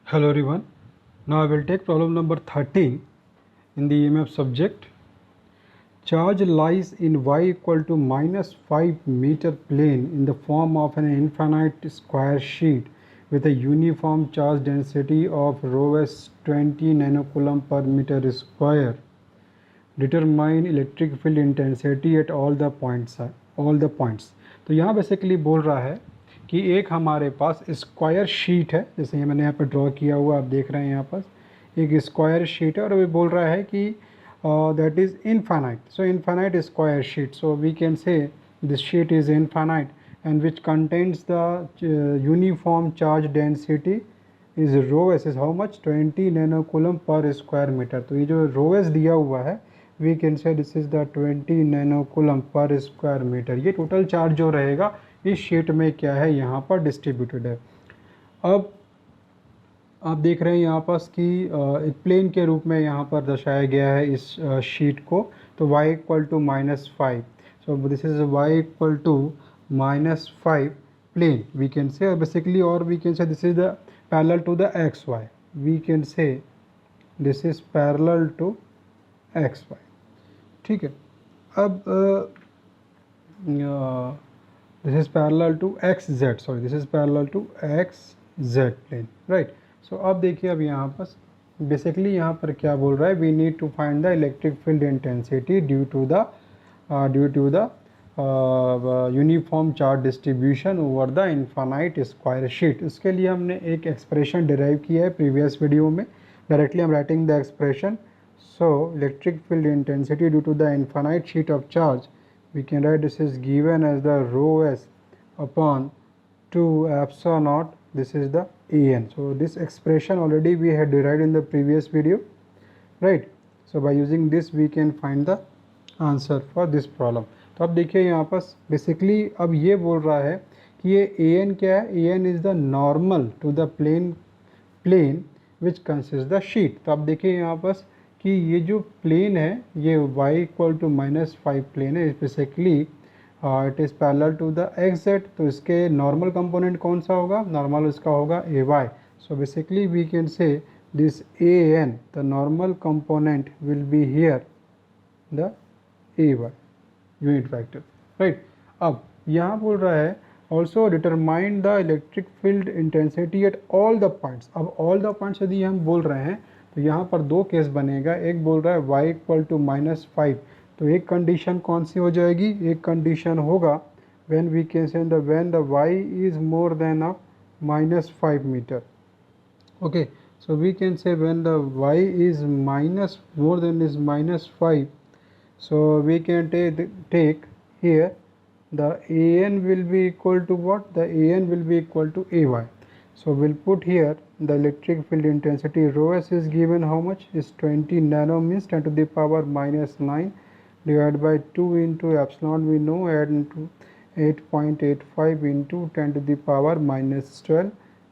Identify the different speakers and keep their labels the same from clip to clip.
Speaker 1: Hello everyone. Now I will take problem number 13 in the EMF subject. Charge lies in y equal to minus 5 meter plane in the form of an infinite square sheet with a uniform charge density of rho s 20 nanocoulomb per meter square. Determine electric field intensity at all the points. तो यहाँ basically बोल रहा है कि एक हमारे पास square sheet है, जैसे ये मैंने यहाँ पर ड्रॉ किया हुआ आप देख रहे हैं, यहाँ पास एक स्क्वायर शीट है और अभी बोल रहा है कि that is infinite. So infinite square sheet, so we can say this sheet is infinite and which contains the uniform charge density is rho S is how much 20 nanocoulomb per square metre. तो ये जो rho S दिया हुआ है we can say this is the 20 nanocoulomb per square metre. ये total charge जो रहेगा इस शीट में क्या है यहाँ पर डिस्ट्रीब्यूटेड है. अब आप देख रहे हैं यहाँ पास कि एक प्लेन के रूप में यहाँ पर दर्शाया गया है इस शीट को. तो y equal to -5, so this is y equal to -5 plane we can say basically, और we can say this is the parallel to the xy. We can say this is parallel to xy. ठीक है. अब this is parallel to xz, sorry this is parallel to xz plane, right. So अब देखिए, अब यहाँ पर basically यहाँ पर क्या बोल रहा है, we need to find the electric field intensity due to the uniform charge distribution over the infinite square sheet. इसके लिए हमने एक एक्सप्रेशन डिराइव किया है प्रीवियस वीडियो में. Directly I'm writing the expression. So electric field intensity due to the infinite sheet of charge, we can write this is given as the rho s upon 2 epsilon naught. This is the an. So this expression already we had derived in the previous video, right. So by using this we can find the answer for this problem. तो अब देखिए यहाँ पर basically अब ये बोल रहा है कि ये an क्या है, an is the normal to the plane which consists the sheet. तो अब देखिए यहाँ पर कि ये जो प्लेन है ये y इक्वल टू -5 प्लेन है. Basically it is parallel to the xz. तो इसके नॉर्मल कंपोनेंट कौन सा होगा, नॉर्मल इसका होगा ay. So basically we can say this an, the normal component will be here the ay unit vector, right. अब यहाँ बोल रहा है also determine the electric field intensity at all the points. अब ऑल द पॉइंट्स यदि हम बोल रहे हैं तो यहाँ पर दो केस बनेगा. एक बोल रहा है y इक्वल टू -5. तो एक कंडीशन कौन सी हो जाएगी, एक कंडीशन होगा when we can say when the y is more than a -5 metre. Okay, so we can say when the y is more than is -5. So we can take here the an will be equal to what, the an will be equal to ay. So we'll put here the electric field intensity rho s is given how much is 20 nano, means 10 to the power -9 divided by 2 into epsilon, we know, add into 8.85 into 10 to the power -12.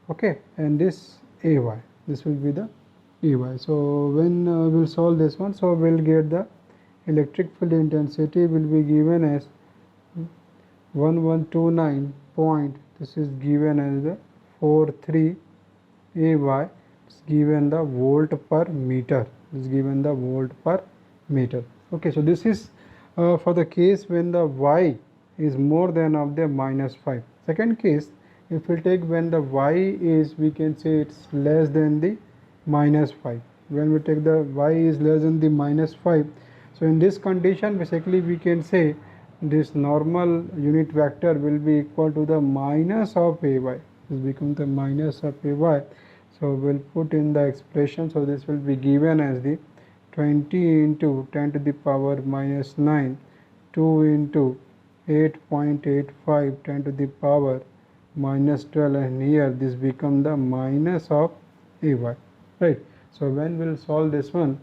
Speaker 1: Okay, and this ay, this will be the ay. So when we'll solve this one, so we'll get the electric field intensity will be given as 1129 point, this is given as the 43 ay, it's given the volt per meter, is given the volt per meter. Okay, so this is for the case when the y is more than of the -5. Second case, if we take when the y is, we can say it's less than the -5. When we take the y is less than the -5, so in this condition basically we can say this normal unit vector will be equal to the minus of ay. This becomes the minus of ay. So we'll put in the expression. So this will be given as the 20 into 10 to the power -9, 2 into 8.85 10 to the power -12, and here this become the minus of ay, right. So when we'll solve this one,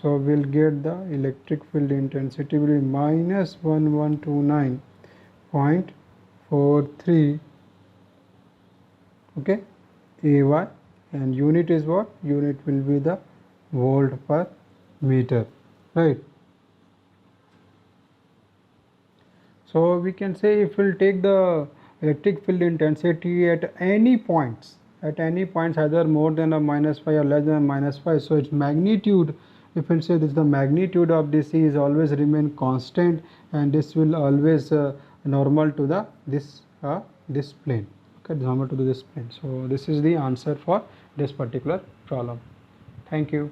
Speaker 1: so we'll get the electric field intensity will be -1129.43, okay, ay, and unit is what, unit will be the volt per meter, right. So we can say if we'll take the electric field intensity at any points, at any points either more than or -5 or less than -5. So its magnitude, if we'll say this, the magnitude of this is always remain constant, and this will always normal to the this plane. Okay, normal to this plane. So this is the answer for this particular problem. Thank you.